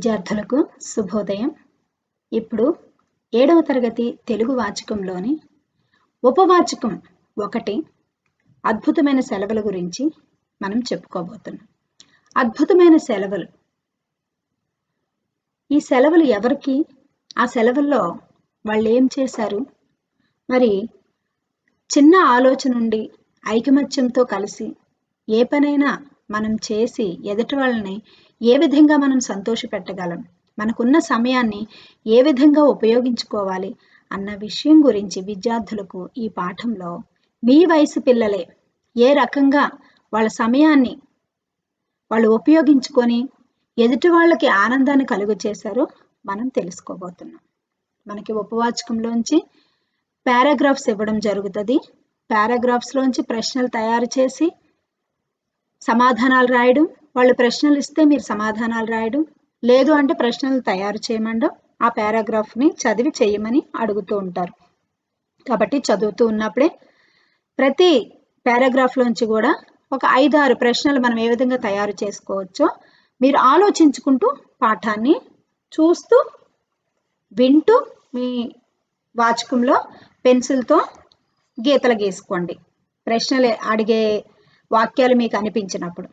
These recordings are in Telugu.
విద్యార్థులకు శుభోదయం. ఇప్పుడు 7వ తరగతి తెలుగు వాచకంలోని ఉపవాచకం 1 అద్భుతమైన సెలవుల గురించి మనం చెప్పుకోబోతున్నాం. అద్భుతమైన సెలవులు, ఈ సెలవులు ఎవరికి, ఆ సెలవుల్లో వాళ్ళు ఏం చేశారు, మరి చిన్న ఆలోచన నుండి ఐకమత్యంతో కలిసి ఏ పనైనా మనం చేసి ఎదుటి వాళ్ళని ఏ విధంగా మనం సంతోషపెట్టగలం, మనకున్న సమయాన్ని ఏ విధంగా ఉపయోగించుకోవాలి అన్న విషయం గురించి విద్యార్థులకు ఈ పాఠంలో మీ వయసు పిల్లలే ఏ రకంగా వాళ్ళ సమయాన్ని వాళ్ళు ఉపయోగించుకొని ఎదుటి వాళ్ళకి ఆనందాన్ని కలుగు చేశారో మనం తెలుసుకోబోతున్నాం. మనకి ఉపవాచకంలోంచి పారాగ్రాఫ్స్ ఇవ్వడం జరుగుతుంది. పారాగ్రాఫ్స్లోంచి ప్రశ్నలు తయారు చేసి సమాధానాలు రాయడం, వాళ్ళు ప్రశ్నలు ఇస్తే మీరు సమాధానాలు రాయడం, లేదు అంటే ప్రశ్నలు తయారు చేయమండం, ఆ పారాగ్రాఫ్ని చదివి చేయమని అడుగుతూ ఉంటారు. కాబట్టి చదువుతూ ఉన్నప్పుడే ప్రతి పారాగ్రాఫ్లోంచి కూడా ఒక 5-6 ప్రశ్నలు మనం ఏ విధంగా తయారు చేసుకోవచ్చో మీరు ఆలోచించుకుంటూ పాఠాన్ని చూస్తూ వింటూ మీ వాచకంలో పెన్సిల్తో గీతలు గీసుకోండి. ప్రశ్నలు అడిగే వాక్యాలు మీకు అనిపించినప్పుడు.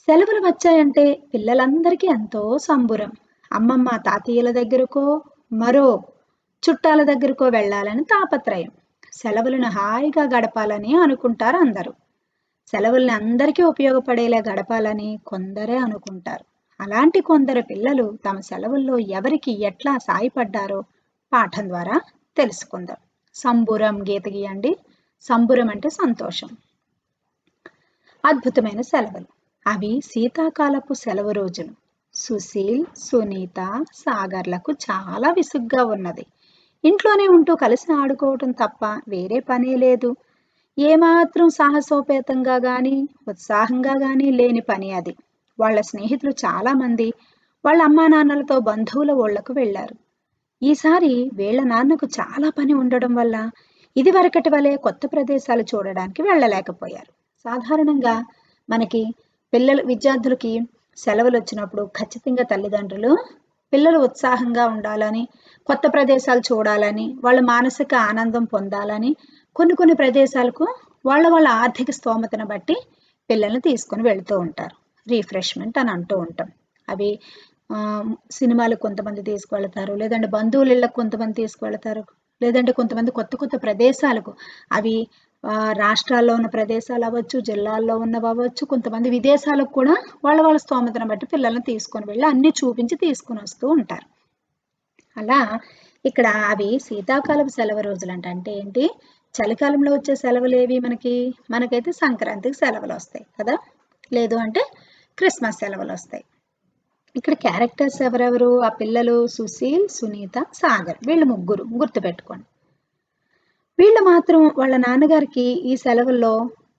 సెలవులు వచ్చాయంటే పిల్లలందరికీ ఎంతో సంబురం. అమ్మమ్మ తాతయ్యల దగ్గరకో మరో చుట్టాల దగ్గరకో వెళ్ళాలని తాపత్రయం. సెలవులను హాయిగా గడపాలని అనుకుంటారు అందరూ. సెలవుల్ని అందరికీ ఉపయోగపడేలా గడపాలని కొందరే అనుకుంటారు. అలాంటి కొందరు పిల్లలు తమ సెలవుల్లో ఎవరికి ఎట్లా సాయపడ్డారో పాఠం ద్వారా తెలుసుకుందాం. సంబురం గీత గీయండి. సంబురం అంటే సంతోషం. అద్భుతమైన సెలవులు, అవి శీతాకాలపు సెలవు రోజులు. సుశీల్, సునీత, సాగర్లకు చాలా విసుగ్గా ఉన్నది. ఇంట్లోనే ఉంటూ కలిసి ఆడుకోవటం తప్ప వేరే పనే లేదు. ఏమాత్రం సాహసోపేతంగా కానీ ఉత్సాహంగా కానీ లేని పని అది. వాళ్ళ స్నేహితులు చాలామంది వాళ్ళ అమ్మా నాన్నలతో బంధువుల ఊళ్ళకు వెళ్ళారు. ఈసారి వీళ్ళ నాన్నకు చాలా పని ఉండడం వల్ల ఇదివరకటి వలె కొత్త ప్రదేశాలు చూడడానికి వెళ్ళలేకపోయారు. సాధారణంగా మనకి విద్యార్థులకి సెలవులు వచ్చినప్పుడు ఖచ్చితంగా తల్లిదండ్రులు పిల్లలు ఉత్సాహంగా ఉండాలని, కొత్త ప్రదేశాలు చూడాలని, వాళ్ళ మానసిక ఆనందం పొందాలని కొన్ని ప్రదేశాలకు వాళ్ళ ఆర్థిక స్తోమతను బట్టి పిల్లల్ని తీసుకొని వెళుతూ ఉంటారు. రిఫ్రెష్మెంట్ అని అంటూ ఉంటాం. అవి సినిమాలకు కొంతమంది తీసుకువెళ్తారు, లేదంటే బంధువుల ఇళ్ళకు కొంతమంది తీసుకువెళ్తారు, లేదంటే కొంతమంది కొత్త ప్రదేశాలకు, అవి రాష్ట్రాల్లో ఉన్న ప్రదేశాలు అవ్వచ్చు, జిల్లాల్లో ఉన్నవి అవ్వచ్చు, కొంతమంది విదేశాలకు కూడా వాళ్ళ స్తోమతను బట్టి పిల్లల్ని తీసుకొని వెళ్ళి అన్ని చూపించి తీసుకుని వస్తూ ఉంటారు. అలా ఇక్కడ అవి శీతాకాలపు సెలవు రోజులు అంటే ఏంటి, చలికాలంలో వచ్చే సెలవులు ఏవి మనకైతే సంక్రాంతికి సెలవులు వస్తాయి కదా, లేదు అంటే క్రిస్మస్ సెలవులు వస్తాయి. ఇక్కడ క్యారెక్టర్స్ ఎవరెవరు, ఆ పిల్లలు సుశీల్, సునీత, సాగర్, వీళ్ళు ముగ్గురు గుర్తుపెట్టుకోండి. వీళ్ళు మాత్రం వాళ్ళ నాన్నగారికి ఈ సెలవుల్లో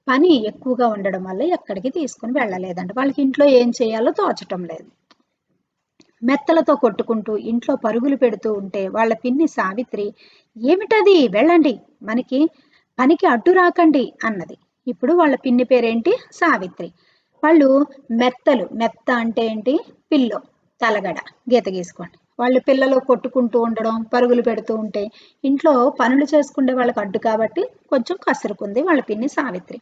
పని ఎక్కువగా ఉండడం వల్ల ఎక్కడికి తీసుకుని వెళ్ళలేదంట. వాళ్ళకి ఇంట్లో ఏం చేయాలో తోచటం లేదు. మెత్తలతో కొట్టుకుంటూ ఇంట్లో పరుగులు పెడుతూ ఉంటే వాళ్ళ పిన్ని సావిత్రి, ఏమిటది, వెళ్ళండి, మనకి పనికి అడ్డు రాకండి అన్నది. ఇప్పుడు వాళ్ళ పిన్ని పేరేంటి, సావిత్రి. వాళ్ళు మెత్త అంటే ఏంటి, పిల్లో, తలగడ, గీత గీసుకోండి. వాళ్ళు పిల్లలు కొట్టుకుంటూ ఉండడం, పరుగులు పెడుతూ ఉంటే ఇంట్లో పనులు చేసుకుంటే వాళ్ళకి అడ్డు కాబట్టి కొంచెం కసురుకుంది వాళ్ళ పిన్ని సావిత్రి.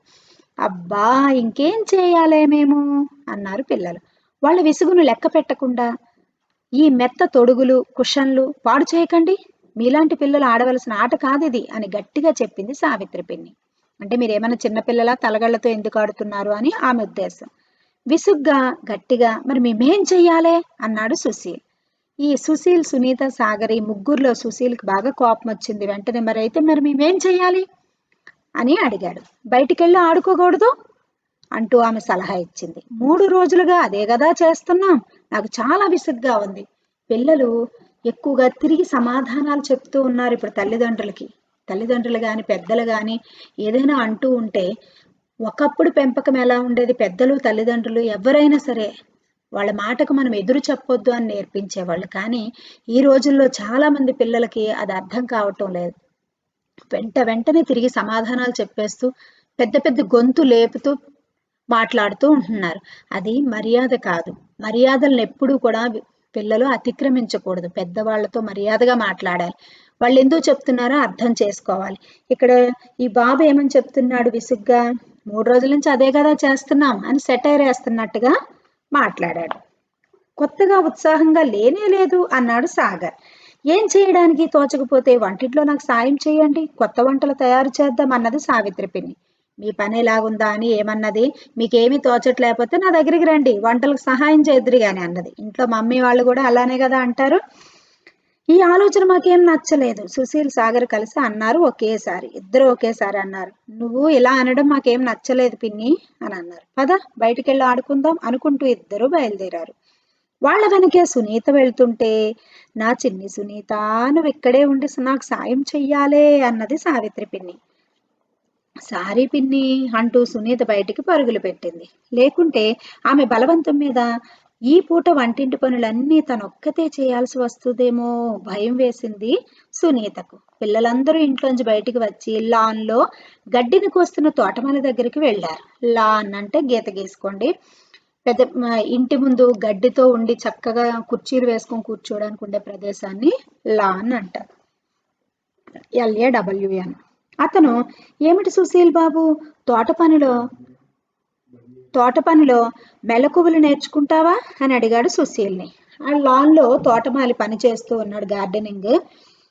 అబ్బా, ఇంకేం చేయాలే మేము అన్నారు పిల్లలు. వాళ్ళ విసుగును లెక్క పెట్టకుండా, ఈ మెత్త తొడుగులు కుషన్లు పాడు చేయకండి, మీలాంటి పిల్లలు ఆడవలసిన ఆట కాదిది అని గట్టిగా చెప్పింది సావిత్రి పిన్ని. అంటే మీరేమైనా చిన్నపిల్లల తలగళ్లతో ఎందుకు ఆడుతున్నారు అని ఆమె ఉద్దేశం. విసుగ్గా గట్టిగా, మరి మేమేం చెయ్యాలే అన్నాడు సుశీల్. ఈ సుశీల్, సునీత, సాగర్ ఈ ముగ్గురులో సుశీల్కి బాగా కోపం వచ్చింది. వెంటనే మరి మేమేం చెయ్యాలి అని అడిగాడు. బయటికెళ్ళి ఆడుకోకూడదు అంటూ ఆమె సలహా ఇచ్చింది. 3 రోజులుగా అదే కదా చేస్తున్నాం, నాకు చాలా విసుగ్గా ఉంది. పిల్లలు ఎక్కువగా తిరిగి సమాధానాలు చెప్తూ ఉన్నారు. ఇప్పుడు తల్లిదండ్రులు కానీ పెద్దలు కానీ ఏదైనా అంటూ ఉంటే, ఒకప్పుడు పెంపకం ఎలా ఉండేది, పెద్దలు తల్లిదండ్రులు ఎవరైనా సరే వాళ్ళ మాటకు మనం ఎదురు చెప్పొద్దు అని నేర్పించేవాళ్ళు. కానీ ఈ రోజుల్లో చాలా మంది పిల్లలకి అది అర్థం కావటం లేదు. వెంటనే తిరిగి సమాధానాలు చెప్పేస్తూ పెద్ద గొంతు లేపుతూ మాట్లాడుతూ ఉంటున్నారు. అది మర్యాద కాదు. మర్యాదలను ఎప్పుడూ కూడా పిల్లలు అతిక్రమించకూడదు. పెద్దవాళ్ళతో మర్యాదగా మాట్లాడాలి. వాళ్ళు ఎందుకు చెప్తున్నారో అర్థం చేసుకోవాలి. ఇక్కడ ఈ బాబు ఏమని చెప్తున్నాడు విసుగ్గా, 3 రోజుల నుంచి అదే కదా చేస్తున్నాం అని సెటైర్ వేస్తున్నట్టుగా మాట్లాడాడు. కొత్తగా ఉత్సాహంగా లేనే లేదు అన్నాడు సాగర్. ఏం చేయడానికి తోచకపోతే వంటింట్లో నాకు సాయం చేయండి, కొత్త వంటలు తయారు చేద్దాం అన్నది సావిత్రి పిన్ని. మీ పని ఎలాగుందా అని ఏమన్నది. మీకేమీ తోచట్లేకపోతే నా దగ్గరికి రండి, వంటలకు సహాయం చేద్దురు గాని అన్నది. ఇంట్లో మమ్మీ వాళ్ళు కూడా అలానే కదా అంటారు. ఈ ఆలోచన మాకేం నచ్చలేదు. సుశీల్ సాగర్ కలిసి అన్నారు ఒకేసారి. ఇద్దరు ఒకేసారి అన్నారు. నువ్వు ఇలా అనడం మాకేం నచ్చలేదు పిన్ని అని అన్నారు. పద బయటికెళ్ళి ఆడుకుందాం అనుకుంటూ ఇద్దరు బయలుదేరారు. వాళ్ళ వెనకే సునీత వెళ్తుంటే, నా చిన్ని సునీత, నువ్వు ఇక్కడే ఉండి నాకు సాయం చెయ్యాలే అన్నది సావిత్రి పిన్ని. సారీ పిన్ని అంటూ సునీత బయటికి పరుగులు పెట్టింది. లేకుంటే ఆమె బలవంతం మీద ఈ పూట వంటింటి పనులన్నీ తనొక్కతే చేయాల్సి వస్తుందేమో భయం వేసింది సునీతకు. పిల్లలందరూ ఇంట్లోంచి బయటికి వచ్చి లాన్లో గడ్డిని కోస్తున్న తోటమాల దగ్గరికి వెళ్ళారు. లాన్ అంటే గీత గీసుకోండి. పెద్ద ఇంటి ముందు గడ్డితో ఉండి చక్కగా కుర్చీలు వేసుకొని కూర్చోడానికి ఉండే ప్రదేశాన్ని లాన్ అంటారు. LAWN. అతను, ఏమిటి సుశీల్ బాబు, తోట పనిలో మెలకువలు నేర్చుకుంటావా అని అడిగాడు సుశీల్ని. ఆ లాన్లో తోటమాలి పని చేస్తూ ఉన్నాడు, గార్డెనింగ్.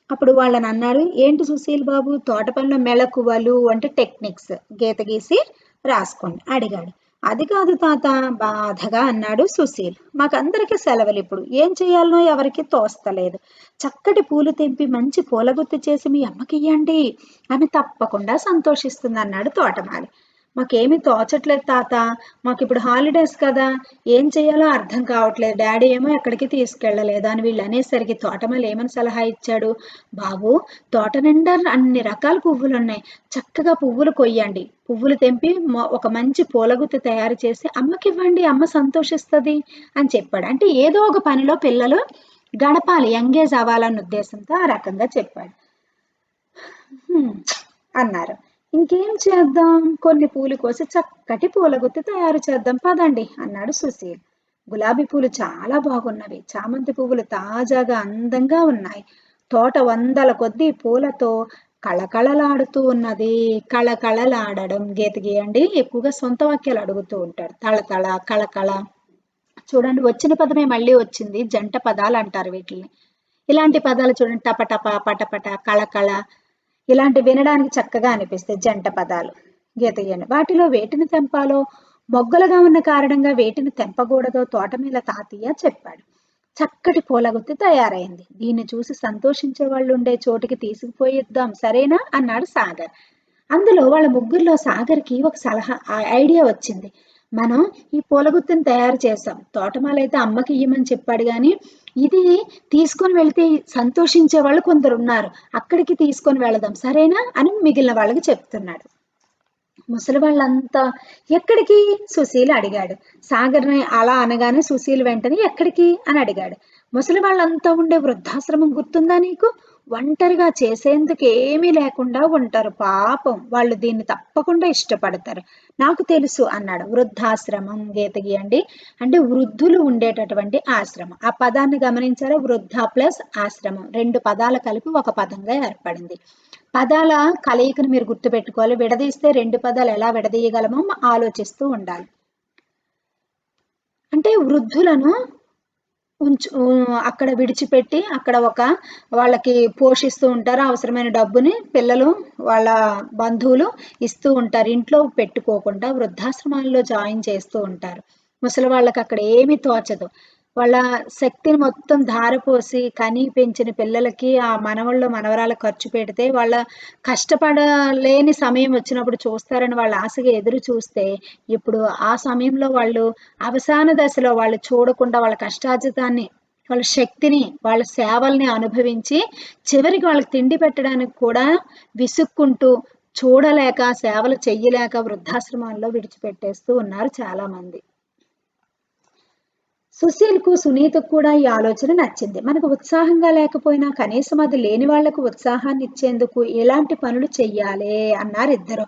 అప్పుడు వాళ్ళని అన్నాడు, ఏంటి సుశీల్ బాబు తోట పనిలో మెలకువలు అంటే టెక్నిక్స్ గీత గీసి రాసుకోండి అడిగాడు. అది కాదు తాత, బాధగా అన్నాడు సుశీల్. మాకందరికీ సెలవులు ఇప్పుడు, ఏం చేయాలనో ఎవరికి తోస్తలేదు. చక్కటి పూలు తెంపి మంచి పూలగుత్తి చేసి మీ అమ్మకి ఇయ్యండి, ఆమె తప్పకుండా సంతోషిస్తుంది అన్నాడు తోటమాలి. మాకేమీ తోచట్లేదు తాత, మాకు ఇప్పుడు హాలిడేస్ కదా, ఏం చేయాలో అర్థం కావట్లేదు. డాడీ ఏమో ఎక్కడికి తీసుకెళ్ళలేదు అని వీళ్ళు అనేసరికి తోటమాలి ఏమని సలహా ఇచ్చాడు, బాబు తోట నిండా అన్ని రకాల పువ్వులు ఉన్నాయి, చక్కగా పువ్వులు కొయ్యండి, పువ్వులు తెంపి ఒక మంచి పూలగుత్తి తయారు చేసి అమ్మకి ఇవ్వండి, అమ్మ సంతోషిస్తుంది అని చెప్పాడు. అంటే ఏదో ఒక పనిలో పిల్లలు గడపాలి, ఎంగేజ్ అవ్వాలన్న ఉద్దేశంతో ఆ రకంగా చెప్పాడు. అన్నారు. ఇంకేం చేద్దాం, కొన్ని పూలు కోసి చక్కటి పూలగుత్తి తయారు చేద్దాం పదండి అన్నాడు సుశీల్. గులాబీ పూలు చాలా బాగున్నవి, చామంతి పువ్వులు తాజాగా అందంగా ఉన్నాయి. తోట వందల కొద్దీ పూలతో కళకళలాడుతూ ఉన్నది. కళకళలాడడం గీత గీయండి, ఎక్కువగా సొంత వాక్యాలు అడుగుతూ ఉంటాడు. తళతళ, కళకళ. చూడండి వచ్చిన పదమే మళ్ళీ వచ్చింది, జంట పదాలు అంటారు వీటిని. ఇలాంటి పదాలు చూడండి, టపటప, పటపట, కళకళ, ఇలాంటి వినడానికి చక్కగా అనిపిస్తాయి జంట పదాలు. గీత గీయండి. వాటిలో వేటిని తెంపాలో, మొగ్గలుగా ఉన్న కారణంగా వేటిని తెంపకూడదో తోట మీద తాతయ్య చెప్పాడు. చక్కటి పూలగుత్తి తయారైంది, దీన్ని చూసి సంతోషించే వాళ్ళు ఉండే చోటికి తీసుకుపోయిద్దాం సరేనా అన్నాడు సాగర్. అందులో వాళ్ళ ముగ్గురులో సాగర్కి ఒక ఐడియా వచ్చింది. మనం ఈ పూలగుత్తిని తయారు చేసాం, తోటమాలైతే అమ్మకి ఇయ్యమని చెప్పాడు కానీ ఇది తీసుకొని వెళ్తే సంతోషించే వాళ్ళు కొందరు ఉన్నారు, అక్కడికి తీసుకొని వెళదాం సరేనా అని మిగిలిన వాళ్ళకి చెప్తున్నాడు. ముసలి వాళ్ళంతా ఎక్కడికి సుశీల్ అడిగాడు. సాగర్ని అలా అనగానే సుశీల్ వెంటనే ఎక్కడికి అని అడిగాడు. ముసలి వాళ్ళంతా ఉండే వృద్ధాశ్రమం గుర్తుందా నీకు, ఒంటరిగా చేసేందుకు ఏమీ లేకుండా ఉంటారు, పాపం వాళ్ళు దీన్ని తప్పకుండా ఇష్టపడతారు, నాకు తెలుసు అన్నాడు. వృద్ధాశ్రమం గీత గీయండి అంటే వృద్ధులు ఉండేటటువంటి ఆశ్రమం. ఆ పదాన్ని గమనించారా, వృద్ధ ప్లస్ ఆశ్రమం, రెండు పదాలు కలిపి ఒక పదంగా ఏర్పడింది. పదాల కలయికను మీరు గుర్తుపెట్టుకోవాలి, విడదీస్తే రెండు పదాలు ఎలా విడదీయగలమో ఆలోచిస్తూ ఉండాలి. అంటే వృద్ధులను అక్కడ విడిచిపెట్టి అక్కడ వాళ్ళకి పోషిస్తూ ఉంటారు, అవసరమైన డబ్బుని పిల్లలు వాళ్ళ బంధువులు ఇస్తూ ఉంటారు, ఇంట్లో పెట్టుకోకుండా వృద్ధాశ్రమాల్లో జాయిన్ చేస్తూ ఉంటారు. ముసలి వాళ్ళకి అక్కడ ఏమీ తోచదు, వాళ్ళ శక్తిని మొత్తం ధారపోసి కని పెంచిన పిల్లలకి ఆ మనవళ్ళు మనవరాలు ఖర్చు పెడితే వాళ్ళ కష్టపడలేని సమయం వచ్చినప్పుడు చూస్తారని వాళ్ళ ఆశగా ఎదురు చూస్తే, ఇప్పుడు ఆ సమయంలో వాళ్ళు అవసాన దశలో వాళ్ళు చూడకుండా వాళ్ళ కష్టార్జితాన్ని, వాళ్ళ శక్తిని, వాళ్ళ సేవల్ని అనుభవించి చివరికి వాళ్ళకి తిండి పెట్టడానికి కూడా విసుక్కుంటూ చూడలేక సేవలు చెయ్యలేక వృద్ధాశ్రమాల్లో విడిచిపెట్టేస్తూ ఉన్నారు చాలా మంది. సుశీల్కు సునీతకు కూడా ఈ ఆలోచన నచ్చింది. మనకు ఉత్సాహంగా లేకపోయినా కనీసం అది లేని వాళ్లకు ఉత్సాహాన్ని ఇచ్చేందుకు ఎలాంటి పనులు చెయ్యాలి అన్నారు ఇద్దరు.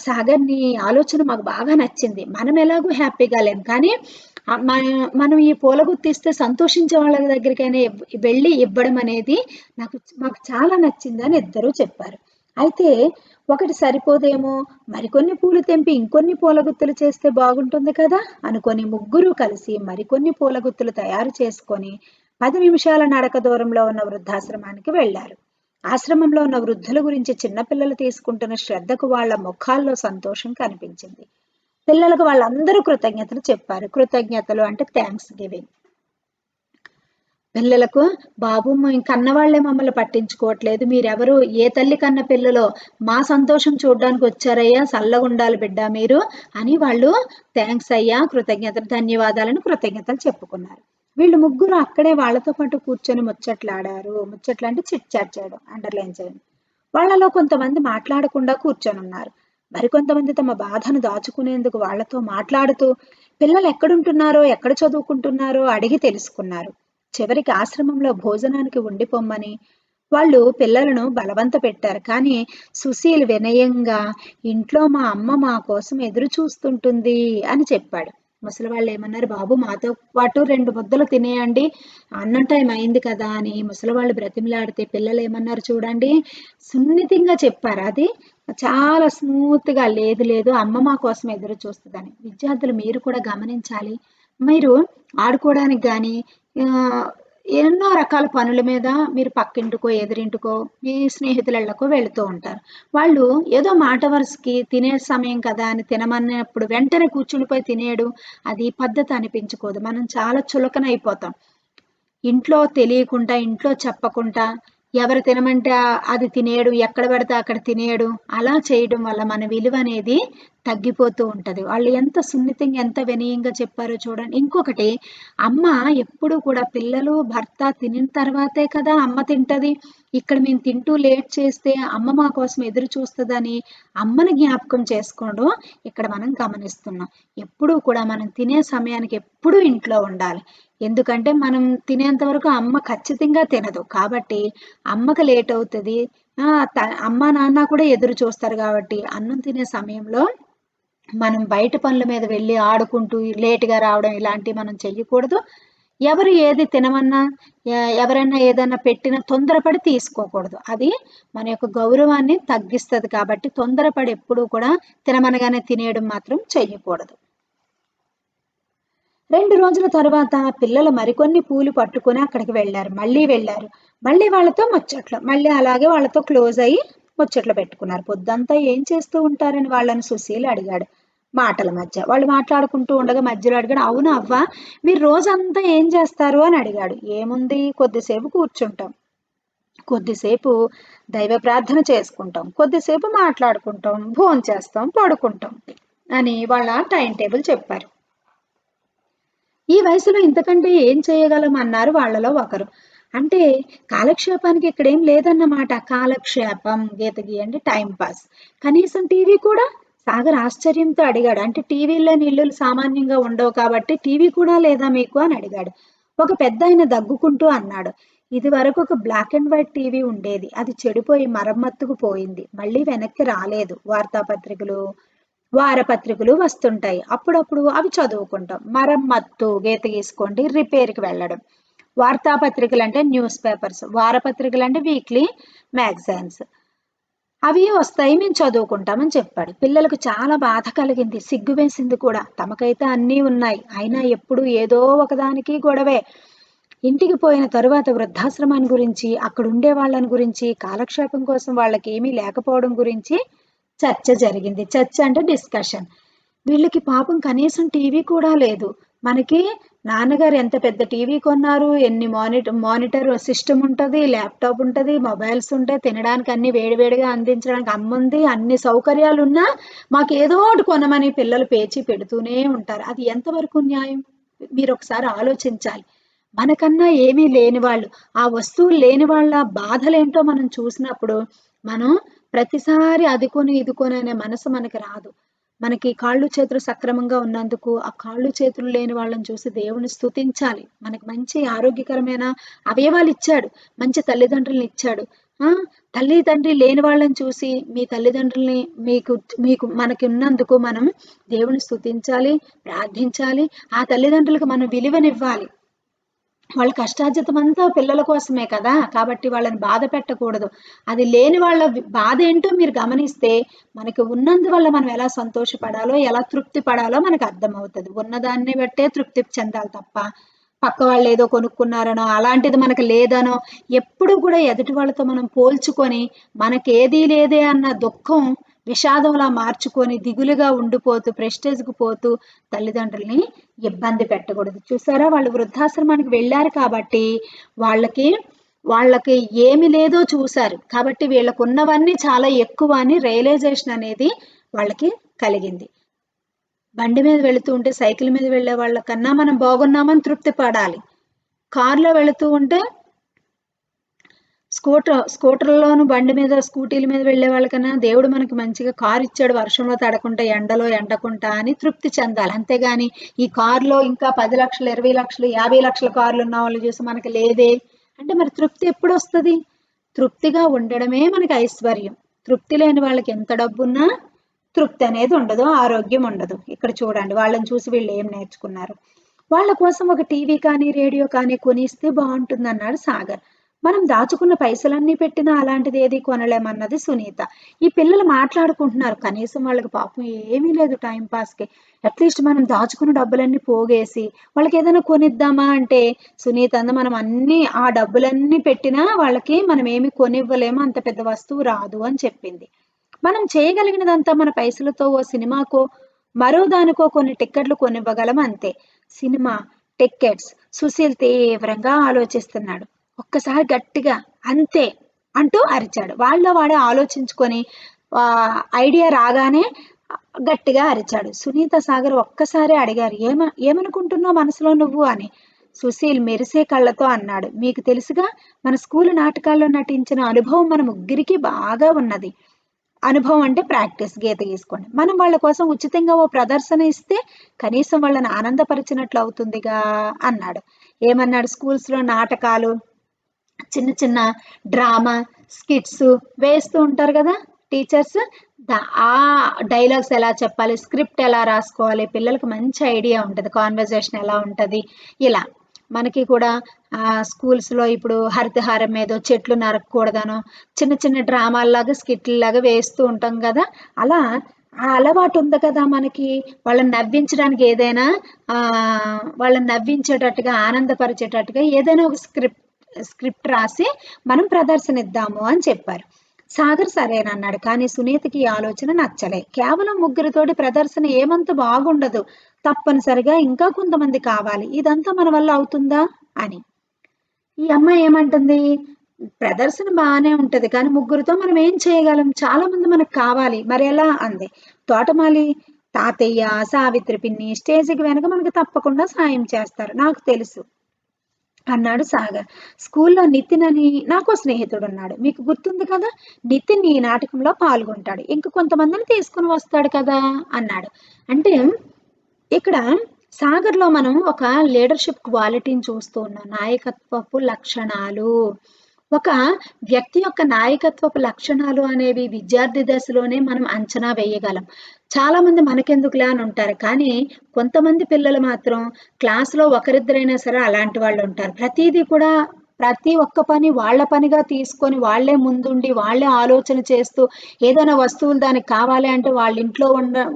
సాగర్ నీ ఆలోచన మాకు బాగా నచ్చింది, మనం ఎలాగూ హ్యాపీగా లేం కానీ మనం ఈ పూల గుత్తిస్తే సంతోషించే వాళ్ళ దగ్గరికైనా వెళ్ళి ఇవ్వడం అనేది మాకు చాలా నచ్చిందని ఇద్దరూ చెప్పారు. అయితే ఒకటి సరిపోదేమో, మరికొన్ని పూలు తెంపి ఇంకొన్ని పూల గుత్తులు చేస్తే బాగుంటుంది కదా అనుకొని ముగ్గురు కలిసి మరికొన్ని పూల గుత్తులు తయారు చేసుకొని 10 నిమిషాల నడక దూరంలో ఉన్న వృద్ధాశ్రమానికి వెళ్లారు. ఆశ్రమంలో ఉన్న వృద్ధుల గురించి చిన్నపిల్లలు తీసుకుంటున్న శ్రద్ధకు వాళ్ళ ముఖాల్లో సంతోషం కనిపించింది. పిల్లలకు వాళ్ళందరూ కృతజ్ఞతలు చెప్పారు. కృతజ్ఞతలు అంటే థ్యాంక్స్ గివింగ్. పిల్లలకు బాబు కన్నవాళ్లే మమ్మల్ని పట్టించుకోవట్లేదు, మీరెవరు, ఏ తల్లి కన్న పిల్లలో, మా సంతోషం చూడడానికి వచ్చారయ్యా, చల్లగుండాలి బిడ్డ మీరు అని వాళ్ళు థ్యాంక్స్ అయ్యా, కృతజ్ఞతలు, ధన్యవాదాలను కృతజ్ఞతలు చెప్పుకున్నారు. వీళ్ళు ముగ్గురు అక్కడే వాళ్ళతో పాటు కూర్చొని ముచ్చట్లాడారు. ముచ్చట్లు అంటే చిట్ చాట్ చేయడం, అండర్లైన్ చేయండి. వాళ్ళలో కొంతమంది మాట్లాడకుండా కూర్చొని ఉన్నారు. మరికొంతమంది తమ బాధను దాచుకునేందుకు వాళ్ళతో మాట్లాడుతూ పిల్లలు ఎక్కడుంటున్నారో, ఎక్కడ చదువుకుంటున్నారో అడిగి తెలుసుకున్నారు. చివరికి ఆశ్రమంలో భోజనానికి ఉండిపోమ్మని వాళ్ళు పిల్లలను బలవంత పెట్టారు. కానీ సుశీల్ వినయంగా ఇంట్లో మా అమ్మ మా కోసం ఎదురు చూస్తుంటుంది అని చెప్పాడు. ముసలి వాళ్ళు ఏమన్నారు, బాబు మాతో పాటు 2 ముద్దలు తినేయండి, అన్నం టైం అయింది కదా అని ముసలి వాళ్ళు బ్రతిమలాడితే పిల్లలు ఏమన్నారు చూడండి, సున్నితంగా చెప్పారు. అది చాలా స్మూత్ గా, లేదు లేదు అమ్మ మా కోసం ఎదురు చూస్తుందని. విద్యార్థులు మీరు కూడా గమనించాలి. మీరు ఆడుకోవడానికి కానీ ఎన్నో రకాల పనుల మీద మీరు పక్కింటికో ఎదురింటికో మీ స్నేహితులకో వెళుతూ ఉంటారు. వాళ్ళు ఏదో మాట వరుసకి తినే సమయం కదా అని తినమన్నప్పుడు వెంటనే కూర్చునిపోయి తినేయడం అది పద్ధతి అనిపించుకోదు. మనం చాలా చులకన అయిపోతాం. ఇంట్లో తెలియకుండా, ఇంట్లో చెప్పకుండా ఎవరు తినమంటే అది తినేయడం, ఎక్కడ పడితే అక్కడ తినేయడం, అలా చేయడం వల్ల మన విలువ అనేది తగ్గిపోతూ ఉంటది. వాళ్ళు ఎంత సున్నితంగా, ఎంత వినయంగా చెప్పారో చూడండి. ఇంకొకటి, అమ్మ ఎప్పుడు కూడా పిల్లలు, భర్త తినిన తర్వాతే కదా అమ్మ తింటది. ఇక్కడ మేము తింటూ లేట్ చేస్తే అమ్మ మా కోసం ఎదురు చూస్తుందని అమ్మని జ్ఞాపకం చేసుకోవడం ఇక్కడ మనం గమనిస్తున్నాం. ఎప్పుడూ కూడా మనం తినే సమయానికి ఎప్పుడూ ఇంట్లో ఉండాలి. ఎందుకంటే మనం తినేంత వరకు అమ్మ ఖచ్చితంగా తినదు. కాబట్టి అమ్మకి లేట్ అవుతుంది, అమ్మ నాన్న కూడా ఎదురు చూస్తారు. కాబట్టి అన్నం తినే సమయంలో మనం బయట పనుల మీద వెళ్ళి ఆడుకుంటూ లేటుగా రావడం ఇలాంటివి మనం చెయ్యకూడదు. ఎవరు ఏది తినమన్నా, ఎవరైనా ఏదైనా పెట్టినా తొందరపడి తీసుకోకూడదు. అది మన యొక్క గౌరవాన్ని తగ్గిస్తుంది. కాబట్టి తొందరపడి ఎప్పుడూ కూడా తినమనగానే తినేయడం మాత్రం చెయ్యకూడదు. 2 రోజుల తర్వాత పిల్లలు మరికొన్ని పూలు పట్టుకొని అక్కడికి వెళ్ళారు. మళ్ళీ వాళ్ళతో ముచ్చట్లు. మళ్ళీ అలాగే వాళ్ళతో క్లోజ్ అయ్యి ముచ్చట్లు పెట్టుకున్నారు. పొద్దంతా ఏం చేస్తూ ఉంటారని వాళ్ళని సుశీల్ అడిగాడు. మాటల మధ్య వాళ్ళు మాట్లాడుకుంటూ ఉండగా మధ్యలో అడిగాడు, అవును అవ్వ, మీరు రోజంతా ఏం చేస్తారు అని అడిగాడు. ఏముంది, కొద్దిసేపు కూర్చుంటాం, కొద్దిసేపు దైవ ప్రార్థన చేసుకుంటాం, కొద్దిసేపు మాట్లాడుకుంటాం, భోంచేస్తాం, పడుకుంటాం అని వాళ్ళ టైం టేబుల్ చెప్పారు. ఈ వయసులో ఇంతకంటే ఏం చేయగలం అన్నారు వాళ్ళలో ఒకరు. అంటే కాలక్షేపానికి ఇక్కడేం లేదన్నమాట. కాలక్షేపం గీత గీయండి, టైం పాస్. కనీసం టీవీ కూడా? సాగర్ ఆశ్చర్యంతో అడిగాడు. అంటే టీవీలోని ఇల్లులు సామాన్యంగా ఉండవు కాబట్టి టీవీ కూడా లేదా మీకు అని అడిగాడు. ఒక పెద్ద ఆయన దగ్గుకుంటూ అన్నాడు, ఇది వరకు ఒక బ్లాక్ అండ్ వైట్ టీవీ ఉండేది, అది చెడిపోయి మరమ్మత్తుకు పోయింది, మళ్ళీ వెనక్కి రాలేదు. వార్తాపత్రికలు, వారపత్రికలు వస్తుంటాయి, అప్పుడప్పుడు అవి చదువుకుంటాం. మరమ్మత్తు గీత గీసుకోండి, రిపేర్కి వెళ్ళడం. వార్తాపత్రికలు అంటే న్యూస్ పేపర్స్, వారపత్రికలు అంటే వీక్లీ మ్యాగజైన్స్, అవి వస్తాయి, మేము చదువుకుంటామని చెప్పాడు. పిల్లలకు చాలా బాధ కలిగింది, సిగ్గు వేసింది కూడా. తమకైతే అన్నీ ఉన్నాయి, అయినా ఎప్పుడు ఏదో ఒకదానికి గొడవే. ఇంటికి పోయిన తరువాత వృద్ధాశ్రమాన్ని గురించి, అక్కడ ఉండే వాళ్ళని గురించి, కాలక్షేపం కోసం వాళ్ళకి ఏమీ లేకపోవడం గురించి చర్చ జరిగింది. చర్చ అంటే డిస్కషన్. వీళ్ళకి పాపం కనీసం టీవీ కూడా లేదు. మనకి నాన్నగారు ఎంత పెద్ద టీవీ కొన్నారు, ఎన్ని మానిటర్ సిస్టమ్ ఉంటుంది, ల్యాప్టాప్ ఉంటుంది, మొబైల్స్ ఉంటాయి, తినడానికి అన్ని వేడివేడిగా అందించడానికి అమ్ముంది, అన్ని సౌకర్యాలు ఉన్నా మాకు ఏదో ఒకటి కొనమని పిల్లలు పేచి పెడుతూనే ఉంటారు. అది ఎంతవరకు న్యాయం? మీరు ఒకసారి ఆలోచించాలి. మనకన్నా ఏమీ లేని వాళ్ళు, ఆ వస్తువులు లేని వాళ్ళ బాధలేంటో మనం చూసినప్పుడు మనం ప్రతిసారి అది కొని ఇది కొని అనే మనసు మనకి రాదు. మనకి కాళ్ళు చేతులు సక్రమంగా ఉన్నందుకు ఆ కాళ్ళు చేతులు లేని వాళ్ళని చూసి దేవుని స్తుతించాలి. మనకి మంచి ఆరోగ్యకరమైన అవయవాలు ఇచ్చాడు. మంచి తల్లిదండ్రులను ఇచ్చాడు. ఆ! తల్లి, తండ్రి లేని వాళ్ళని చూసి మీ తల్లిదండ్రుల్ని మీకు మీకు మనకి ఉన్నందుకు మనం దేవుని స్తుతించాలి, ప్రార్థించాలి. ఆ తల్లిదండ్రులకు మనం విలువనివ్వాలి. వాళ్ళ కష్టార్జితమంతా పిల్లల కోసమే కదా! కాబట్టి వాళ్ళని బాధ పెట్టకూడదు. అది లేని వాళ్ళ బాధ ఏంటో మీరు గమనిస్తే, మనకి ఉన్నందువల్ల మనం ఎలా సంతోషపడాలో, ఎలా తృప్తి పడాలో మనకు అర్థమవుతది. ఉన్నదాన్ని బట్టే తృప్తి చెందాలి తప్ప, పక్క వాళ్ళేదో కొనుక్కున్నారనో, అలాంటిది మనకు లేదనో, ఎప్పుడు కూడా ఎదుటి వాళ్ళతో మనం పోల్చుకొని, మనకేదీ లేదే అన్న దుఃఖం విషాదంలా మార్చుకొని, దిగులుగా ఉండిపోతూ, ప్రెస్టేజ్‌కి పోతూ తల్లిదండ్రుల్ని ఇబ్బంది పెట్టకూడదు. చూసారా? వాళ్ళు వృద్ధాశ్రమానికి వెళ్ళారు కాబట్టి, వాళ్ళకి వాళ్ళకి ఏమి లేదో చూసారు. కాబట్టి వీళ్ళకున్నవన్నీ చాలా ఎక్కువ అని రియలైజేషన్ అనేది వాళ్ళకి కలిగింది. బండి మీద వెళుతూ ఉంటే సైకిల్ మీద వెళ్ళే వాళ్ళకన్నా మనం బాగున్నామని తృప్తి పడాలి. కారులో వెళుతూ ఉంటే స్కూటర్‌లోను, బండి మీద, స్కూటీల మీద వెళ్ళే వాళ్ళకన్నా దేవుడు మనకి మంచిగా కారు ఇచ్చాడు వర్షంలో తడకుండా, ఎండలో ఎండకుండా అని తృప్తి చెందాలి. అంతేగాని ఈ కారులో ఇంకా 10,00,000, 20,00,000, 50,00,000 కార్లున్న వాళ్ళని చూసి మనకి లేదే అంటే మరి తృప్తి ఎప్పుడొస్తది? తృప్తిగా ఉండడమే మనకి ఐశ్వర్యం. తృప్తి లేని వాళ్ళకి ఎంత డబ్బున్నా తృప్తి అనేది ఉండదు. ఆరోగ్యం ఉండదు. ఇక్కడ చూడండి వాళ్ళని చూసి వీళ్ళు ఏం నేర్చుకున్నారు. వాళ్ళ కోసం ఒక టీవీ కానీ, రేడియో కానీ కొనిస్తే బావుంటుందన్నాడు సాగర్. మనం దాచుకున్న పైసలన్నీ పెట్టినా అలాంటిది ఏది కొనలేమన్నది సునీత. ఈ పిల్లలు మాట్లాడుకుంటున్నారు. కనీసం వాళ్ళకి పాపం ఏమీ లేదు టైం పాస్‌కి. అట్‌లీస్ట్ మనం దాచుకున్న డబ్బులన్నీ పోగేసి వాళ్ళకేదైనా కొనిద్దామా అంటే సునీత అంది మనం అన్నీ ఆ డబ్బులన్నీ పెట్టినా వాళ్ళకి మనం ఏమి కొనివ్వలేము. అంత పెద్ద వస్తువు రాదు అని చెప్పింది. మనం చేయగలిగినదంతా మన పైసలతో ఓ సినిమాకో, మరో దానికో కొన్ని టిక్కెట్లు కొనివ్వగలం అంతే. సినిమా, టిక్కెట్స్ సుశీల్ తీవ్రంగా ఆలోచిస్తున్నాడు. ఒక్కసారి గట్టిగా అంతే అంటూ అరిచాడు. వాళ్ళలో వాడే ఆలోచించుకొని ఐడియా రాగానే గట్టిగా అరిచాడు. సునీత సాగర్ ఒక్కసారే అడిగారు. ఏమనుకుంటున్నావు మనసులో నువ్వు అని. సుశీల్ మెరిసే కళ్ళతో అన్నాడు. మీకు తెలుసుగా మన స్కూలు నాటకాల్లో నటించిన అనుభవం మన ముగ్గురికి బాగా ఉన్నది. అనుభవం అంటే ప్రాక్టీస్ గీత గీసుకోండి. మనం వాళ్ళ కోసం ఉచితంగా ఓ ప్రదర్శన ఇస్తే కనీసం వాళ్ళని ఆనందపరిచినట్లు అవుతుందిగా అన్నాడు. ఏమన్నాడు? స్కూల్స్‌లో నాటకాలు, చిన్న చిన్న డ్రామా, స్కిట్స్ వేస్తూ ఉంటారు కదా టీచర్స్. ఆ డైలాగ్స్ ఎలా చెప్పాలి, స్క్రిప్ట్ ఎలా రాసుకోవాలి, పిల్లలకు మంచి ఐడియా ఉంటది. కాన్వర్జేషన్ ఎలా ఉంటది, ఇలా. మనకి కూడా స్కూల్స్‌లో ఇప్పుడు హరితహారం మీదో చెట్లు నరకకూడదనో, చిన్న చిన్న డ్రామాల్లాగా, స్కిట్‌ల్లాగా వేస్తూ ఉంటాం గదా! అలా ఆ అలవాటు ఉంది కదా మనకి. వాళ్ళని నవ్వించడానికి ఏదైనా వాళ్ళని నవ్వించేటట్టుగా, ఆనందపరిచేటట్టుగా ఏదైనా ఒక స్క్రిప్ట్ రాసి మనం ప్రదర్శన ఇద్దాము అని చెప్పారు. సాగర్ సరేనన్నాడు. కానీ సునీతకి ఈ ఆలోచన నచ్చలే. కేవలం ముగ్గురితోటి ప్రదర్శన ఏమంత బాగుండదు. తప్పనిసరిగా ఇంకా కొంతమంది కావాలి. ఇదంతా మన వల్ల అవుతుందా అని. ఈ అమ్మాయి ఏమంటుంది? ప్రదర్శన బానే ఉంటది. కానీ ముగ్గురితో మనం ఏం చేయగలం? చాలా మంది మనకు కావాలి. మరెలా అంది. తోటమాలి తాతయ్య, సావిత్రి పిన్ని స్టేజ్‌కి వెనక మనకు తప్పకుండా సాయం చేస్తారు. నాకు తెలుసు. అన్నాడు సాగర్. స్కూల్లో నితిన్ అని నాకో స్నేహితుడున్నాడు. మీకు గుర్తుంది కదా! నితిన్ ఈ నాటకంలో పాల్గొంటాడు. ఇంక కొంతమందిని తీసుకొని వస్తాడు కదా! అన్నాడు. అంటే ఇక్కడ సాగర్‌లో మనం ఒక లీడర్‌షిప్ క్వాలిటీని చూస్తూ ఉన్నాం. నాయకత్వపు లక్షణాలు. ఒక వ్యక్తి యొక్క నాయకత్వపు లక్షణాలు అనేవి విద్యార్థి దశలోనే మనం అంచనా వేయగలం. చాలామంది మనకెందుకులే అని ఉంటారు. కానీ కొంతమంది పిల్లలు మాత్రం క్లాస్‌లో ఒకరిద్దరైనా సరే అలాంటి వాళ్ళుంటారు. ప్రతీదీ కూడా ప్రతి ఒక్క పని వాళ్ళ పనిగా తీసుకొని వాళ్ళే ముందుండి, వాళ్ళే ఆలోచన చేస్తూ ఏదైనా వస్తువులు దానికి కావాలి అంటే వాళ్ళ ఇంట్లో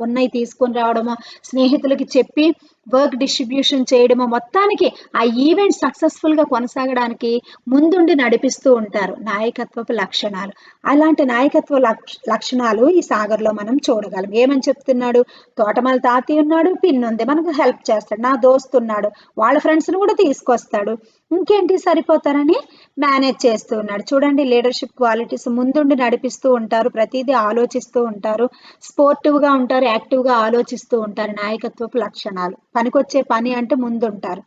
ఉన్నయి తీసుకొని రావడమో, స్నేహితులకి చెప్పి వర్క్ డిస్ట్రిబ్యూషన్ చేయడమో, మొత్తానికి ఆ ఈవెంట్ సక్సెస్‌ఫుల్‌గా కొనసాగడానికి ముందుండి నడిపిస్తూ ఉంటారు. నాయకత్వపు లక్షణాలు. అలాంటి నాయకత్వ లక్షణాలు ఈ సాగర్‌లో మనం చూడగలం. ఏమని చెప్తున్నాడు? తోటమాలి తాతయ్య ఉన్నాడు, పిన్నుంది. మనకు హెల్ప్ చేస్తాడు. నా దోస్తున్నాడు. వాళ్ళ ఫ్రెండ్స్‌ని కూడా తీసుకొస్తాడు. ఇంకేంటి సరిపోతారని మేనేజ్ చేస్తూ ఉన్నాడు. చూడండి లీడర్‌షిప్ క్వాలిటీస్ ముందుండి నడిపిస్తూ ఉంటారు. ప్రతీదీ ఆలోచిస్తూ ఉంటారు. స్పోర్టివ్‌గా ఉంటారు. యాక్టివ్‌గా ఆలోచిస్తూ ఉంటారు. నాయకత్వపు లక్షణాలు. పనికొచ్చే పని అంటే ముందుంటారు.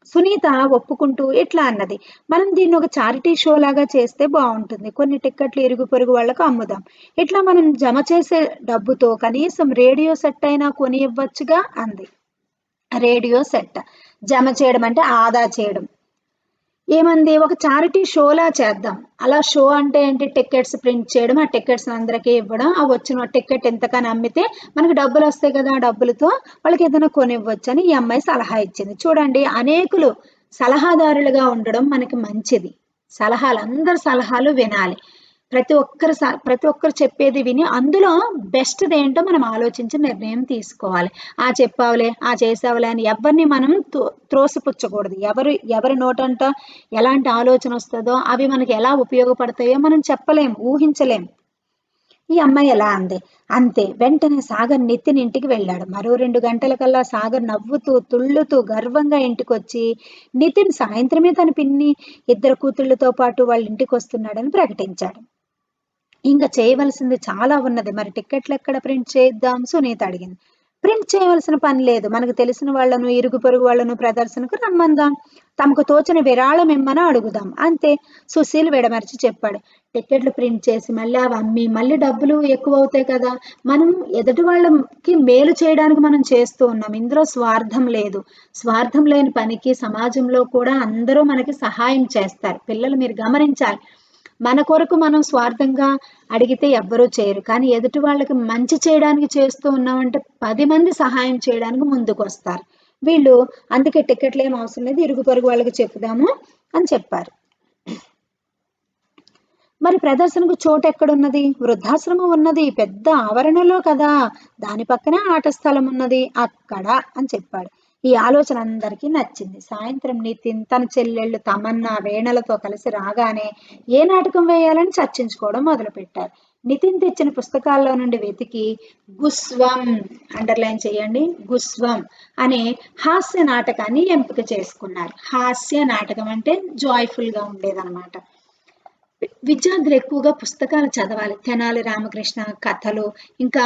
సునీత ఒప్పుకుంటూ ఇట్లా అన్నది, మనం దీన్ని ఒక చారిటీ షో లాగా చేస్తే బాగుంటుంది. కొన్ని టిక్కెట్లు ఇరుగు పొరుగు వాళ్ళకు అమ్ముదాం. ఇట్లా మనం జమ చేసే డబ్బుతో కనీసం రేడియో సెట్ అయినా కొని ఇవ్వచ్చుగా అంది. రేడియో సెట్ జమ చేయడం అంటే ఆదా చేయడం. ఏమంది, ఒక చారిటీ షోలా చేద్దాం. అలా షో అంటే ఏంటి, టికెట్స్ ప్రింట్ చేయడం, ఆ టికెట్స్ అందరికీ ఇవ్వడం, ఆ వచ్చిన టికెట్ ఎంతకని అమ్మితే మనకు డబ్బులు వస్తాయి కదా, ఆ డబ్బులతో వాళ్ళకి ఏదైనా కొనివ్వచ్చు అని ఈ అమ్మాయి సలహా ఇచ్చింది. చూడండి, అనేకులు సలహాదారులుగా ఉండడం మనకి మంచిది. సలహాలు, అందరి సలహాలు వినాలి. ప్రతి ఒక్కరు చెప్పేది విని అందులో బెస్ట్‌ది ఏంటో మనం ఆలోచించి నిర్ణయం తీసుకోవాలి. ఆ చెప్పావులే, ఆ చేసావులే అని ఎవరిని మనం త్రోసిపుచ్చకూడదు. ఎవరి నోటంట ఎలాంటి ఆలోచన వస్తదో, అవి మనకి ఎలా ఉపయోగపడతాయో మనం చెప్పలేం, ఊహించలేం. ఈ అమ్మాయి ఎలా అంది. అంతే, వెంటనే సాగర్ నితిన్ ఇంటికి వెళ్ళాడు. మరో 2 గంటలకల్లా సాగర్ నవ్వుతూ, తుళ్ళుతూ గర్వంగా ఇంటికొచ్చి, నితిన్ సాయంత్రమే తన పిన్ని, ఇద్దరు కూతుళ్ళతో పాటు వాళ్ళ ఇంటికొస్తున్నాడని ప్రకటించాడు. ఇంక చేయవలసింది చాలా ఉన్నది. మరి టిక్కెట్లు ఎక్కడ ప్రింట్ చేయిద్దాం? సునీత అడిగింది. ప్రింట్ చేయవలసిన పని లేదు. మనకు తెలిసిన వాళ్ళను, ఇరుగు పొరుగు వాళ్ళను ప్రదర్శనకు రమ్మందాం. తమకు తోచిన విరాళం ఇమ్మని అడుగుదాం. అంతే, సుశీల్ విడమర్చి చెప్పాడు. టిక్కెట్లు ప్రింట్ చేసి మళ్ళీ అవి అమ్మి మళ్ళీ డబ్బులు ఎక్కువ అవుతాయి కదా. మనం ఎదుటి వాళ్ళకి మేలు చేయడానికి మనం చేస్తూ ఉన్నాం. ఇందులో స్వార్థం లేదు. స్వార్థం లేని పనికి సమాజంలో కూడా అందరూ మనకి సహాయం చేస్తారు. పిల్లలు మీరు గమనించాలి. మన కొరకు మనం స్వార్థంగా అడిగితే ఎవ్వరూ చేయరు. కానీ ఎదుటి వాళ్ళకి మంచి చేయడానికి చేస్తూ ఉన్నామంటే 10 మంది సహాయం చేయడానికి ముందుకొస్తారు. వీళ్ళు అందుకే టికెట్లు ఏం అవసరం లేదు, ఇరుగు పొరుగు వాళ్ళకి చెప్పుదాము అని చెప్పారు. మరి ప్రదర్శనకు చోటు ఎక్కడున్నది? వృద్ధాశ్రమం ఉన్నది, పెద్ద ఆవరణలో కదా. దాని పక్కనే ఆట స్థలం ఉన్నది, అక్కడ అని చెప్పాడు. ఈ ఆలోచన అందరికీ నచ్చింది. సాయంత్రం నితిన్ తన చెల్లెళ్ళు తమన్నా, వేణలతో కలిసి రాగానే ఏ నాటకం వేయాలని చర్చించుకోవడం మొదలుపెట్టారు. నితిన్ తెచ్చిన పుస్తకాల్లో నుండి వెతికి గుస్వం, అండర్లైన్ చేయండి, గుస్వం అనే హాస్య నాటకాన్ని ఎంపిక చేసుకున్నారు. హాస్య నాటకం అంటే జాయ్ఫుల్ గా ఉండేదన్నమాట. విద్యార్థులు ఎక్కువగా పుస్తకాలు చదవాలి. తెనాలి రామకృష్ణ కథలు, ఇంకా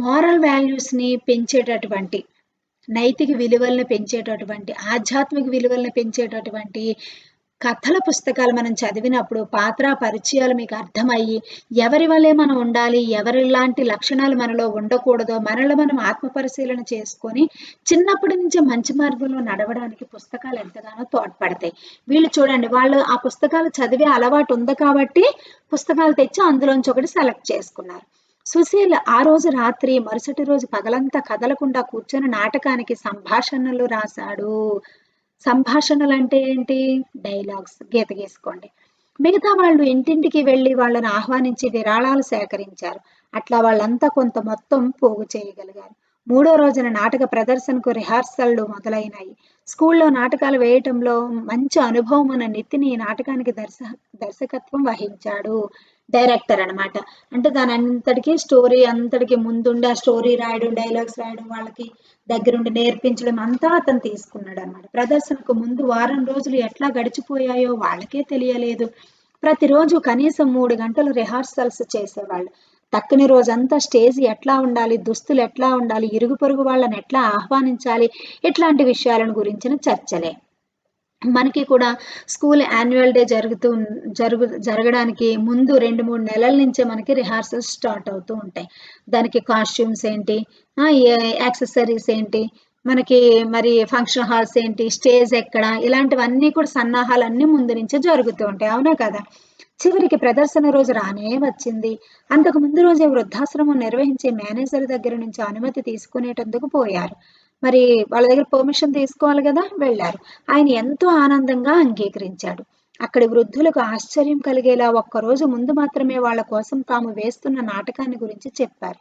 మోరల్ వాల్యూస్ని పెంచేటటువంటి, నైతిక విలువలను పెంచేటటువంటి, ఆధ్యాత్మిక విలువలను పెంచేటటువంటి కథల పుస్తకాలు మనం చదివినప్పుడు పాత్ర పరిచయాలు మీకు అర్థమయ్యి ఎవరి వల్లే మనం ఉండాలి, ఎవరిలాంటి లక్షణాలు మనలో ఉండకూడదో మనలో మనం ఆత్మ పరిశీలన చేసుకొని చిన్నప్పటి నుంచే మంచి మార్గంలో నడవడానికి పుస్తకాలు ఎంతగానో తోడ్పడతాయి. వీళ్ళు చూడండి, వాళ్ళు ఆ పుస్తకాలు చదివే అలవాటు ఉంది కాబట్టి పుస్తకాలు తెచ్చి అందులోంచి ఒకటి సెలెక్ట్ చేసుకున్నారు. సుశీల్ ఆ రోజు రాత్రి మరుసటి రోజు పగలంతా కదలకుండా కూర్చొని నాటకానికి సంభాషణలు రాశాడు. సంభాషణలు అంటే ఏంటి? డైలాగ్స్ గీత గీసుకోండి. మిగతా వాళ్ళు ఇంటింటికి వెళ్ళి వాళ్ళని ఆహ్వానించి విరాళాలు సేకరించారు. అట్లా వాళ్ళంతా కొంత మొత్తం పోగు చేయగలిగారు. మూడో రోజున నాటక ప్రదర్శనకు రిహార్సల్లు మొదలైనాయి. స్కూల్లో నాటకాలు వేయటంలో మంచి అనుభవం ఉన్న నితిన్ ఈ నాటకానికి దర్శకత్వం వహించాడు. డైరెక్టర్ అన్నమాట. అంటే దాని అంతటికీ స్టోరీ అంతటికి ముందుండి ఆ స్టోరీ రాయడం, డైలాగ్స్ రాయడం, వాళ్ళకి దగ్గరుండి నేర్పించడం అంతా అతను తీసుకున్నాడు అన్నమాట. ప్రదర్శనకు ముందు వారం రోజులు ఎట్లా గడిచిపోయాయో వాళ్ళకే తెలియలేదు. ప్రతిరోజు కనీసం 3 గంటలు రిహార్సల్స్ చేసేవాళ్ళు. తక్కని రోజంతా స్టేజ్ ఎట్లా ఉండాలి, దుస్తులు ఎట్లా ఉండాలి, ఇరుగు పొరుగు వాళ్ళని ఎట్లా ఆహ్వానించాలి, ఇట్లాంటి విషయాలను గురించిన చర్చలే. మనకి కూడా స్కూల్ యాన్యువల్ డే జరగడానికి ముందు 2-3 నెలల నుంచే మనకి రిహార్సల్స్ స్టార్ట్ అవుతూ ఉంటాయి. దానికి కాస్ట్యూమ్స్ ఏంటి, యాక్సెసరీస్ ఏంటి, మనకి మరి ఫంక్షన్ హాల్స్ ఏంటి, స్టేజ్ ఎక్కడ, ఇలాంటివన్నీ కూడా సన్నాహాలన్నీ ముందు నుంచే జరుగుతూ ఉంటాయి. అవునా కదా. చివరికి ప్రదర్శన రోజు రానే వచ్చింది. అంతకు ముందు రోజే వృద్ధాశ్రమం నిర్వహించే మేనేజర్ దగ్గర నుంచి అనుమతి తీసుకునేటందుకు పోయారు. మరి వాళ్ళ దగ్గర పర్మిషన్ తీసుకోవాలి కదా, వెళ్ళారు. ఆయన ఎంతో ఆనందంగా అంగీకరించాడు. అక్కడి వృద్ధులకు ఆశ్చర్యం కలిగేలా ఒక్కరోజు ముందు మాత్రమే వాళ్ళ కోసం తాము వేస్తున్న నాటకాన్ని గురించి చెప్పారు.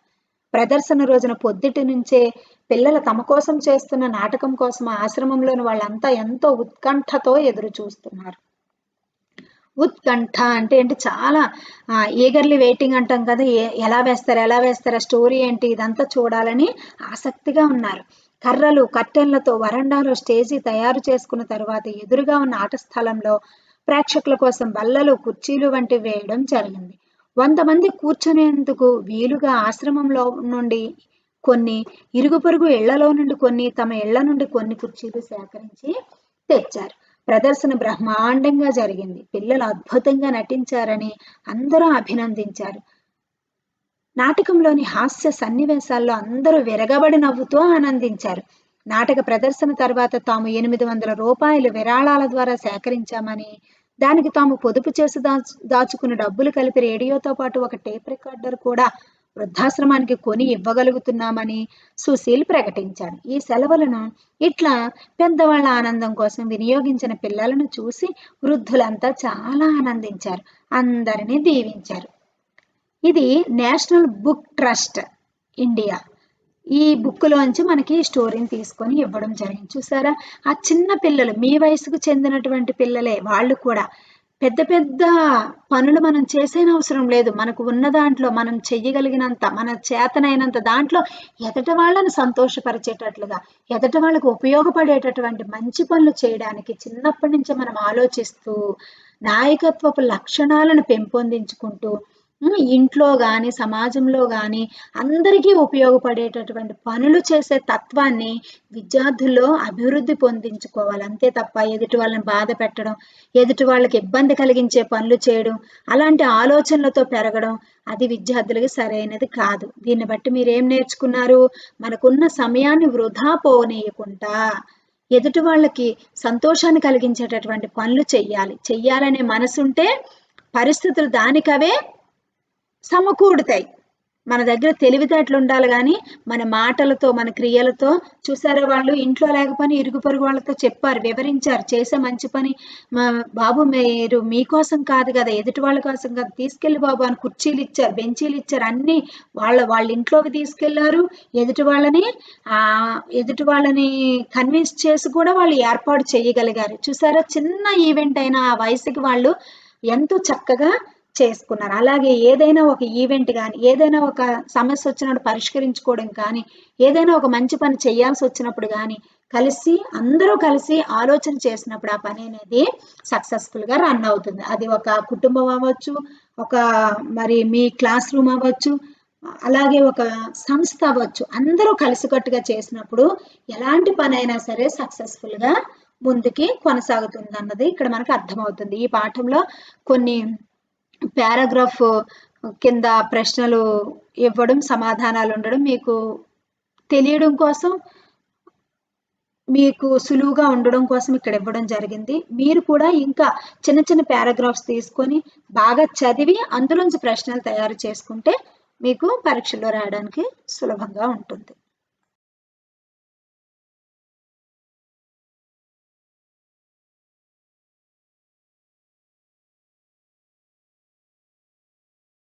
ప్రదర్శన రోజున పొద్దుటి నుంచే పిల్లలు తమ కోసం చేస్తున్న నాటకం కోసం ఆశ్రమంలోని వాళ్ళంతా ఎంతో ఉత్కంఠతో ఎదురు చూస్తున్నారు. ఉత్కంఠ అంటే ఏంటి, చాలా ఈగర్లీ వెయిటింగ్ అంటాం కదా, ఎలా వేస్తారా, స్టోరీ ఏంటి, ఇదంతా చూడాలని ఆసక్తిగా ఉన్నారు. కర్రలు కట్టెలతో వరండాలో స్టేజీ తయారు చేసుకున్న తర్వాత ఎదురుగా ఉన్న ఆట స్థలంలో ప్రేక్షకుల కోసం బల్లలు, కుర్చీలు వంటివి వేయడం జరిగింది. 100 మంది కూర్చునేందుకు వీలుగా ఆశ్రమంలో నుండి కొన్ని, ఇరుగు పొరుగు ఇళ్లలో నుండి కొన్ని, తమ ఇళ్ల నుండి కొన్ని కుర్చీలు సేకరించి తెచ్చారు. ప్రదర్శన బ్రహ్మాండంగా జరిగింది. పిల్లలు అద్భుతంగా నటించారని అందరూ అభినందించారు. నాటకంలోని హాస్య సన్నివేశాల్లో అందరూ విరగబడి నవ్వుతూ ఆనందించారు. నాటక ప్రదర్శన తర్వాత తాము 800 రూపాయలు విరాళాల ద్వారా సేకరించామని, దానికి తాము పొదుపు చేసి దాచుకున్న డబ్బులు కలిపి రేడియోతో పాటు ఒక టేప్ రికార్డర్ కూడా వృద్ధాశ్రమానికి కొని ఇవ్వగలుగుతున్నామని సుశీల్ ప్రకటించాడు. ఈ సెలవులను ఇట్లా పెద్దవాళ్ల ఆనందం కోసం వినియోగించిన పిల్లలను చూసి వృద్ధులంతా చాలా ఆనందించారు. అందరినీ దీవించారు. ఇది నేషనల్ బుక్ ట్రస్ట్ ఇండియా ఈ బుక్లోంచి మనకి స్టోరీని తీసుకొని ఇవ్వడం జరిగింది. చూసారా, ఆ చిన్న పిల్లలు మీ వయసుకు చెందినటువంటి పిల్లలే, వాళ్ళు కూడా పెద్ద పెద్ద పనులు మనం చేసేనవసరం లేదు. మనకు ఉన్న దాంట్లో మనం చెయ్యగలిగినంత, మన చేతనైనంత దాంట్లో ఎదటి వాళ్ళని సంతోషపరిచేటట్లుగా, ఎదటి వాళ్ళకు ఉపయోగపడేటటువంటి మంచి పనులు చేయడానికి చిన్నప్పటి నుంచి మనం ఆలోచిస్తూ నాయకత్వపు లక్షణాలను పెంపొందించుకుంటూ ఇంట్లో కానీ సమాజంలో కానీ అందరికీ ఉపయోగపడేటటువంటి పనులు చేసే తత్వాన్ని విద్యార్థుల్లో అభివృద్ధి పొందించుకోవాలి. అంతే తప్ప ఎదుటి వాళ్ళని బాధ పెట్టడం, ఎదుటి వాళ్ళకి ఇబ్బంది కలిగించే పనులు చేయడం, అలాంటి ఆలోచనలతో పెరగడం అది విద్యార్థులకి సరైనది కాదు. దీన్ని బట్టి మీరేం నేర్చుకున్నారు? మనకున్న సమయాన్ని వృధా పోనీయకుండా ఎదుటి వాళ్ళకి సంతోషాన్ని కలిగించేటటువంటి పనులు చెయ్యాలనే మనసుంటే పరిస్థితులు దానికవే సమకూడుతాయి. మన దగ్గర తెలివితేటలు ఉండాలి కానీ మన మాటలతో, మన క్రియలతో. చూసారా, వాళ్ళు ఇంట్లో లేకపోయినా ఇరుగు పొరుగు వాళ్ళతో చెప్పారు, వివరించారు, చేసే మంచి పని బాబు మీరు మీకోసం కాదు కదా, ఎదుటి వాళ్ళ కోసం కాదు, తీసుకెళ్ళి బాబు అని కుర్చీలు ఇచ్చారు, బెంచీలు ఇచ్చారు, అన్ని వాళ్ళ ఇంట్లోకి తీసుకెళ్లారు. ఎదుటి వాళ్ళని కన్విన్స్ చేసి కూడా వాళ్ళు ఏర్పాటు చేయగలిగారు. చూసారా, చిన్న ఈవెంట్ అయినా ఆ వయసుకి వాళ్ళు ఎంతో చక్కగా చేసుకున్నారు. అలాగే ఏదైనా ఒక ఈవెంట్ కానీ, ఏదైనా ఒక సమస్య వచ్చినప్పుడు పరిష్కరించుకోవడం కానీ, ఏదైనా ఒక మంచి పని చేయాల్సి వచ్చినప్పుడు కానీ అందరూ కలిసి ఆలోచన చేసినప్పుడు ఆ పని అనేది సక్సెస్ఫుల్ గా రన్ అవుతుంది. అది ఒక కుటుంబం అవ్వచ్చు, మరి మీ క్లాస్ రూమ్ అవ్వచ్చు, అలాగే ఒక సంస్థ అవ్వచ్చు. అందరూ కలిసికట్టుగా చేసినప్పుడు ఎలాంటి పని అయినా సరే సక్సెస్ఫుల్ గా ముందుకి కొనసాగుతుంది అన్నది ఇక్కడ మనకు అర్థమవుతుంది. ఈ పాఠంలో కొన్ని పారాగ్రాఫ్ కింద ప్రశ్నలు ఇవ్వడం, సమాధానాలు ఉండడం మీకు తెలియడం కోసం, మీకు సులువుగా ఉండడం కోసం ఇక్కడ ఇవ్వడం జరిగింది. మీరు కూడా ఇంకా చిన్న చిన్న పారాగ్రాఫ్స్ తీసుకొని బాగా చదివి అందులోంచి ప్రశ్నలు తయారు చేసుకుంటే మీకు పరీక్షలో రాయడానికి సులభంగా ఉంటుంది.